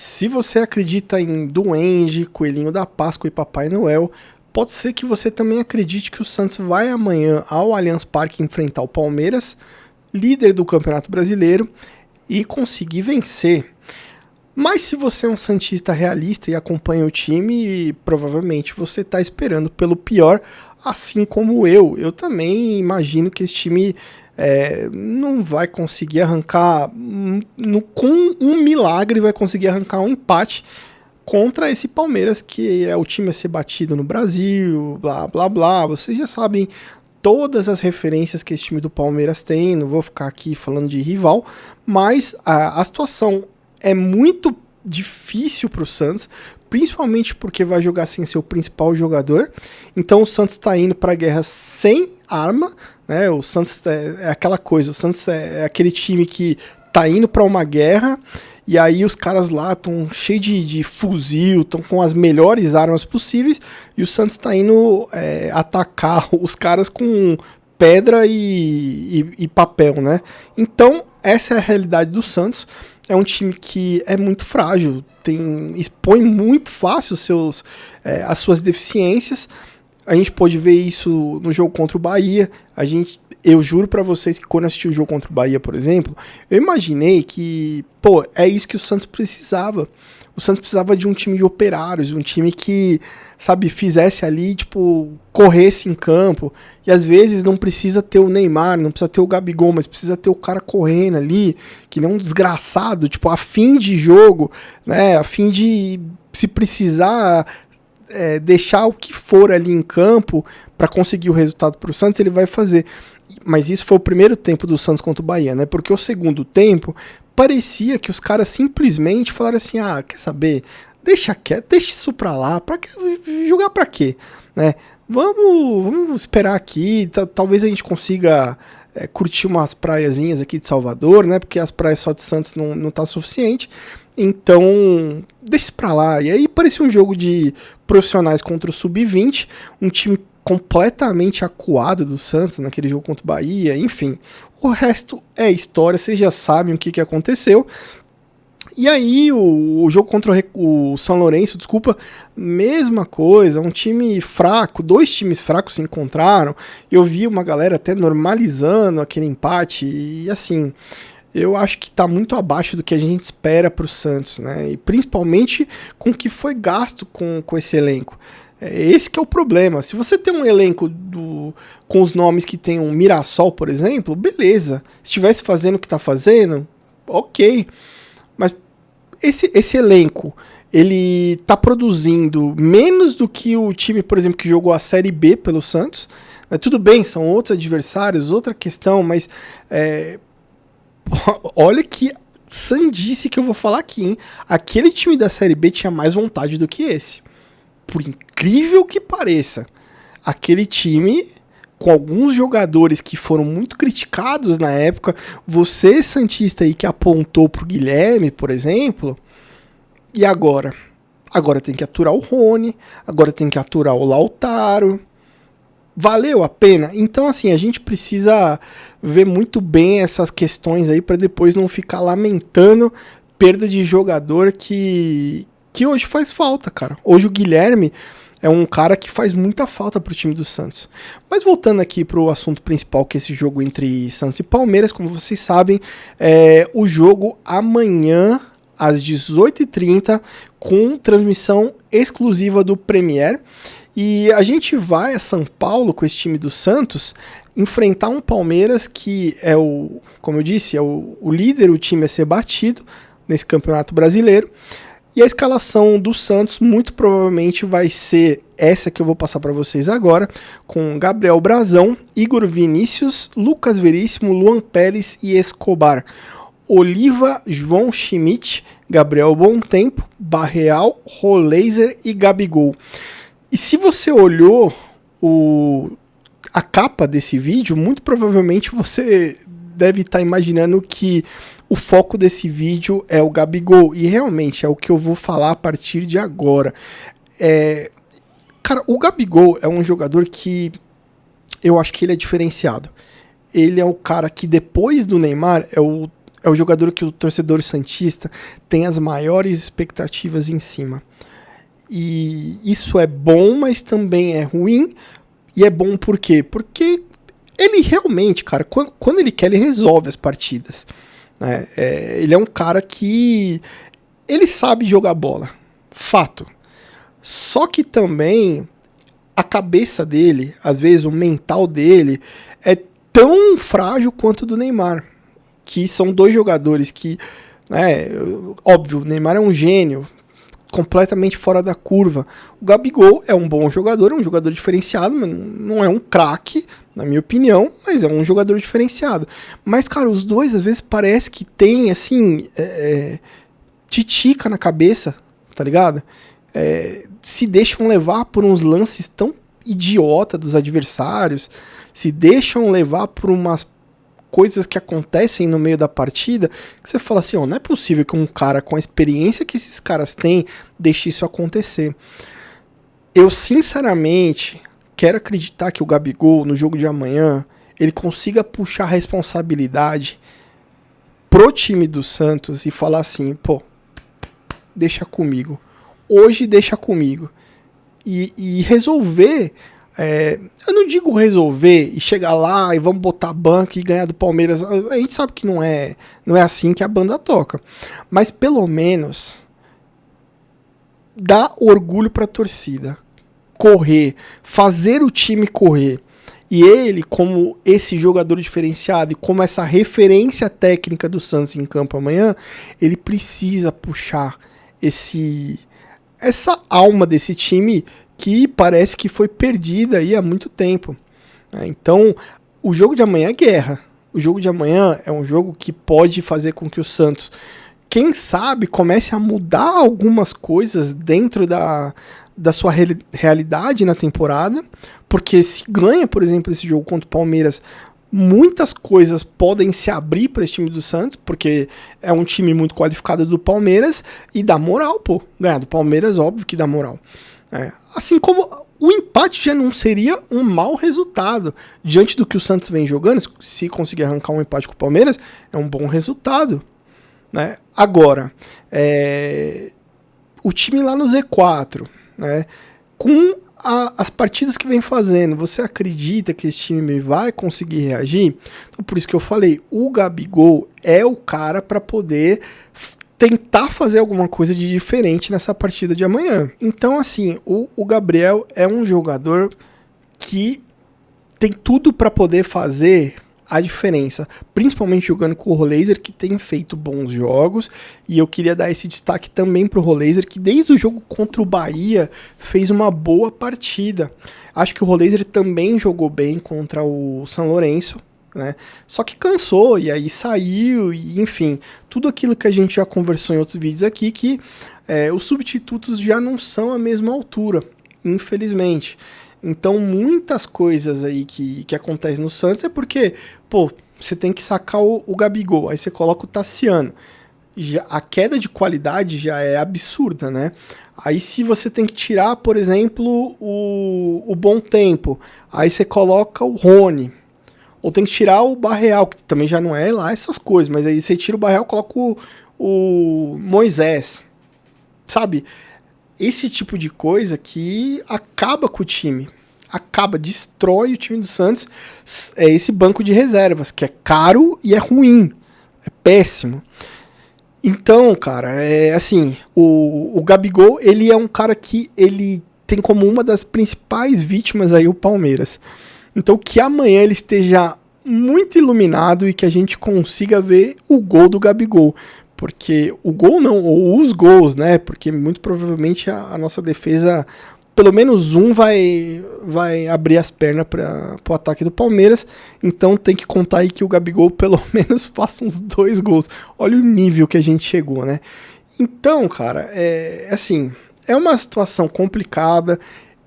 Se você acredita em Duende, Coelhinho da Páscoa e Papai Noel, pode ser que você também acredite que o Santos vai amanhã ao Allianz Parque enfrentar o Palmeiras, líder do Campeonato Brasileiro, e conseguir vencer. Mas se você é um santista realista e acompanha o time, provavelmente você está esperando pelo pior, assim como eu. Eu também imagino que esse time não vai conseguir arrancar, com um milagre, vai conseguir arrancar um empate contra esse Palmeiras, que é o time a ser batido no Brasil, blá, blá, blá. Vocês já sabem todas as referências que esse time do Palmeiras tem, não vou ficar aqui falando de rival, mas a situação é muito difícil para o Santos, principalmente porque vai jogar sem seu principal jogador. Então o Santos está indo para a guerra sem arma, né? O Santos é aquela coisa, o Santos é aquele time que tá indo para uma guerra e aí os caras lá estão cheios de fuzil, estão com as melhores armas possíveis e o Santos está indo atacar os caras com pedra e papel, né? Então essa é a realidade do Santos. É um time que é muito frágil, expõe muito fácil as suas deficiências. A gente pôde ver isso no jogo contra o Bahia. Eu juro pra vocês que quando eu assisti o jogo contra o Bahia, por exemplo, eu imaginei que, é isso que o Santos precisava. O Santos precisava de um time de operários, um time que, sabe, fizesse ali, corresse em campo. E às vezes não precisa ter o Neymar, não precisa ter o Gabigol, mas precisa ter o cara correndo ali, que nem um desgraçado, a fim de jogo, né, a fim de, se precisar deixar o que for ali em campo para conseguir o resultado pro Santos, ele vai fazer. Mas isso foi o primeiro tempo do Santos contra o Bahia, né? Porque o segundo tempo parecia que os caras simplesmente falaram assim: quer saber? Deixa quieto, deixa isso pra lá, jogar pra quê? Né? Vamos esperar aqui, talvez a gente consiga curtir umas praiazinhas aqui de Salvador, né? Porque as praias só de Santos não tá suficiente. Então, deixa isso pra lá. E aí parecia um jogo de profissionais contra o Sub-20, um time completamente acuado do Santos naquele jogo contra o Bahia, enfim. O resto é história, vocês já sabem o que aconteceu. E aí o jogo contra o São Lourenço, mesma coisa, um time fraco, dois times fracos se encontraram. Eu vi uma galera até normalizando aquele empate e assim, eu acho que está muito abaixo do que a gente espera para o Santos, né? E principalmente com o que foi gasto com esse elenco. Esse que é o problema. Se você tem um elenco com os nomes que tem um Mirassol, por exemplo, beleza. Se estivesse fazendo o que está fazendo, ok. Mas esse elenco, ele tá produzindo menos do que o time, por exemplo, que jogou a Série B pelo Santos. Tudo bem, são outros adversários, outra questão, mas olha que sandice que eu vou falar aqui, hein? Aquele time da Série B tinha mais vontade do que esse. Por incrível que pareça, aquele time, com alguns jogadores que foram muito criticados na época, você, santista aí que apontou pro Guilherme, por exemplo, e agora? Agora tem que aturar o Rony, agora tem que aturar o Lautaro. Valeu a pena? Então, assim, a gente precisa ver muito bem essas questões aí para depois não ficar lamentando perda de jogador que hoje faz falta, cara. Hoje o Guilherme é um cara que faz muita falta pro time do Santos. Mas voltando aqui pro assunto principal, que é esse jogo entre Santos e Palmeiras, como vocês sabem, o jogo amanhã às 18h30 com transmissão exclusiva do Premier. E a gente vai a São Paulo com esse time do Santos enfrentar um Palmeiras que como eu disse, é o líder, o time a ser batido nesse Campeonato Brasileiro. E a escalação do Santos muito provavelmente vai ser essa que eu vou passar para vocês agora, com Gabriel Brazão, Igor Vinícius, Lucas Veríssimo, Luan Pérez e Escobar. Oliva, João Schmidt, Gabriel Bontempo, Barreal, Roleiser e Gabigol. E se você olhou a capa desse vídeo, muito provavelmente você deve estar imaginando que o foco desse vídeo é o Gabigol. E realmente é o que eu vou falar a partir de agora. Cara, o Gabigol é um jogador que eu acho que ele é diferenciado. Ele é o cara que depois do Neymar é é o jogador que o torcedor santista tem as maiores expectativas em cima. E isso é bom, mas também é ruim. E é bom por quê? Porque ele realmente, cara, quando ele quer, ele resolve as partidas. Né? Ele é um cara que ele sabe jogar bola. Fato. Só que também a cabeça dele, às vezes o mental dele, é tão frágil quanto o do Neymar. Que são dois jogadores que, óbvio, o Neymar é um gênio, completamente fora da curva. O Gabigol é um bom jogador, é um jogador diferenciado, mas não é um craque, na minha opinião, mas é um jogador diferenciado. Mas, cara, os dois às vezes parece que tem, assim, titica na cabeça, tá ligado? Se deixam levar por uns lances tão idiota dos adversários, se deixam levar por umas coisas que acontecem no meio da partida, que você fala assim, não é possível que um cara com a experiência que esses caras têm deixe isso acontecer. Eu sinceramente quero acreditar que o Gabigol, no jogo de amanhã, ele consiga puxar a responsabilidade pro time do Santos e falar assim, deixa comigo. Hoje deixa comigo. E resolver... eu não digo resolver e chegar lá e vamos botar banco e ganhar do Palmeiras. A gente sabe que não é assim que a banda toca. Mas pelo menos dar orgulho pra torcida. Correr. Fazer o time correr. E ele, como esse jogador diferenciado e como essa referência técnica do Santos em campo amanhã, ele precisa puxar essa alma desse time que parece que foi perdida aí há muito tempo. Então, o jogo de amanhã é guerra. O jogo de amanhã é um jogo que pode fazer com que o Santos, quem sabe, comece a mudar algumas coisas dentro da sua realidade na temporada, porque se ganha, por exemplo, esse jogo contra o Palmeiras, muitas coisas podem se abrir para esse time do Santos, porque é um time muito qualificado do Palmeiras e dá moral, ganhar do Palmeiras, óbvio que dá moral. Assim como o empate já não seria um mau resultado. Diante do que o Santos vem jogando, se conseguir arrancar um empate com o Palmeiras, é um bom resultado. Né? Agora, o time lá no Z4, né, com as partidas que vem fazendo, você acredita que esse time vai conseguir reagir? Então, por isso que eu falei, o Gabigol é o cara para poder tentar fazer alguma coisa de diferente nessa partida de amanhã. Então, assim, o Gabriel é um jogador que tem tudo para poder fazer a diferença, principalmente jogando com o Roleiser, que tem feito bons jogos, e eu queria dar esse destaque também pro Roleiser, que desde o jogo contra o Bahia fez uma boa partida. Acho que o Roleiser também jogou bem contra o São Lourenço, né? Só que cansou e aí saiu, e enfim, tudo aquilo que a gente já conversou em outros vídeos aqui, que os substitutos já não são a mesma altura, infelizmente. Então muitas coisas aí que acontecem no Santos é porque, você tem que sacar o Gabigol, aí você coloca o Tassiano. A queda de qualidade já é absurda, né? Aí se você tem que tirar, por exemplo, o Bom Tempo, aí você coloca o Rony. Ou tem que tirar o Barreal, que também já não é lá essas coisas, mas aí você tira o Barreal e coloca o Moisés. Sabe? Esse tipo de coisa que acaba com o time. Destrói o time do Santos. É esse banco de reservas, que é caro e é ruim. É péssimo. Então, cara, assim, o Gabigol, ele é um cara que ele tem como uma das principais vítimas aí o Palmeiras. Então que amanhã ele esteja muito iluminado e que a gente consiga ver o gol do Gabigol. Porque o gol não, ou os gols, né? Porque muito provavelmente a nossa defesa, pelo menos um vai abrir as pernas para o ataque do Palmeiras. Então tem que contar aí que o Gabigol pelo menos faça uns 2 gols. Olha o nível que a gente chegou, né? Então, cara, assim, é uma situação complicada.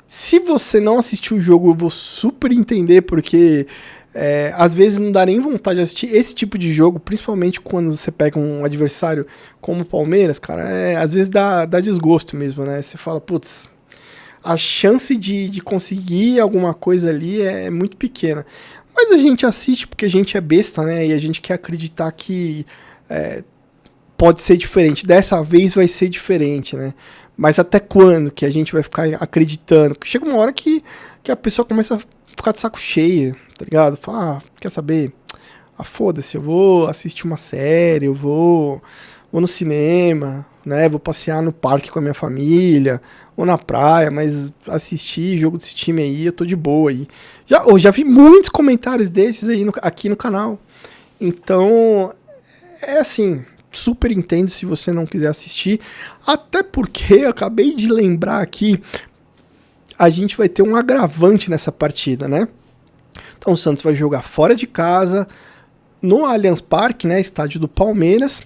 Se você não assistiu o jogo, eu vou super entender, porque às vezes não dá nem vontade de assistir esse tipo de jogo, principalmente quando você pega um adversário como o Palmeiras, cara, às vezes dá desgosto mesmo, né? Você fala, putz, a chance de conseguir alguma coisa ali é muito pequena. Mas a gente assiste porque a gente é besta, né? E a gente quer acreditar que pode ser diferente. Dessa vez vai ser diferente, né? Mas até quando que a gente vai ficar acreditando? Porque chega uma hora que a pessoa começa a ficar de saco cheio, tá ligado? Fala, quer saber? Foda-se, eu vou assistir uma série, eu vou no cinema, né? Vou passear no parque com a minha família, ou na praia, mas assistir jogo desse time aí, eu tô de boa aí. Eu já vi muitos comentários desses aí aqui no canal. Então, é assim, super entendo se você não quiser assistir, até porque eu acabei de lembrar aqui, a gente vai ter um agravante nessa partida, né? Então o Santos vai jogar fora de casa, no Allianz Parque, né, estádio do Palmeiras,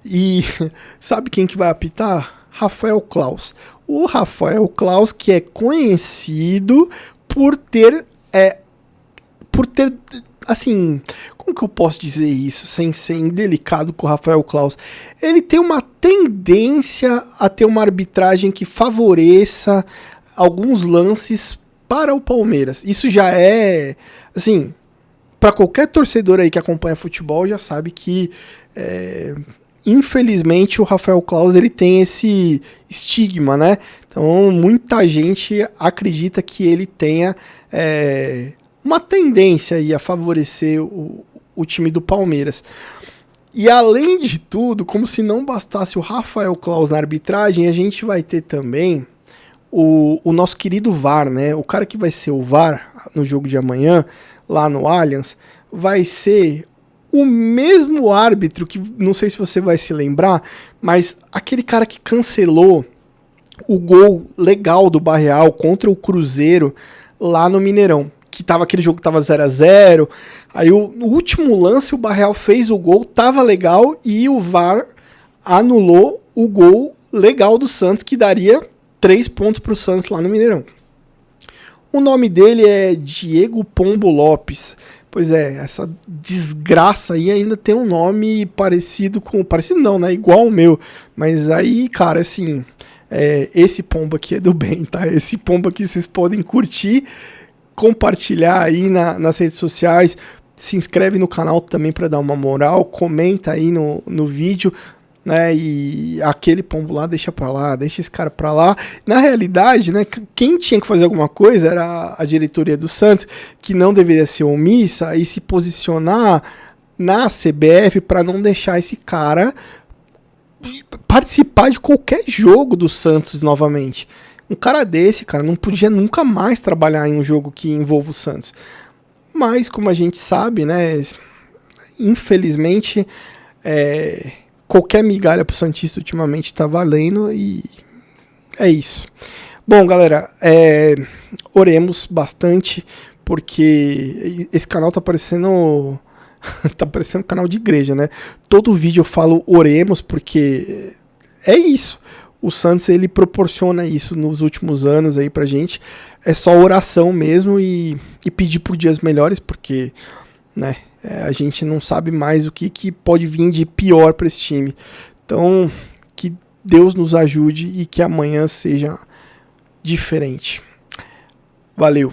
e sabe quem que vai apitar? Rafael Claus. O Rafael Claus, que é conhecido por ter, assim, como que eu posso dizer isso sem ser indelicado com o Rafael Claus? Ele tem uma tendência a ter uma arbitragem que favoreça alguns lances para o Palmeiras. Isso já é, assim, para qualquer torcedor aí que acompanha futebol já sabe que, infelizmente, o Rafael Claus ele tem esse estigma, né? Então muita gente acredita que ele tenha uma tendência aí a favorecer o time do Palmeiras. E além de tudo, como se não bastasse o Rafael Claus na arbitragem, a gente vai ter também o nosso querido VAR, né? O cara que vai ser o VAR no jogo de amanhã, lá no Allianz, vai ser o mesmo árbitro que, não sei se você vai se lembrar, mas aquele cara que cancelou o gol legal do Barreal contra o Cruzeiro lá no Mineirão. Que tava aquele jogo que tava 0-0. Aí no último lance o Barreal fez o gol, tava legal, e o VAR anulou o gol legal do Santos, que daria 3 pontos pro Santos lá no Mineirão. O nome dele é Diego Pombo Lopes. Pois é, essa desgraça aí ainda tem um nome parecido com... Parecido não, né? Igual o meu. Mas aí, cara, assim... esse pombo aqui é do bem, tá? Esse pombo aqui vocês podem curtir, compartilhar aí nas redes sociais. Se inscreve no canal também para dar uma moral. Comenta aí no vídeo, né? E aquele pombo lá, deixa pra lá, deixa esse cara pra lá. Na realidade, né, quem tinha que fazer alguma coisa era a diretoria do Santos, que não deveria ser omissa e se posicionar na CBF para não deixar esse cara participar de qualquer jogo do Santos novamente. Um cara desse, cara, não podia nunca mais trabalhar em um jogo que envolva o Santos. Mas, como a gente sabe, né, infelizmente, qualquer migalha pro Santista ultimamente tá valendo, e é isso. Bom, galera, oremos bastante, porque esse canal tá parecendo tá parecendo canal de igreja, né? Todo vídeo eu falo oremos, porque é isso. O Santos, ele proporciona isso nos últimos anos aí pra gente. É só oração mesmo e pedir por dias melhores, porque, né, a gente não sabe mais o que pode vir de pior para esse time. Então, que Deus nos ajude e que amanhã seja diferente. Valeu!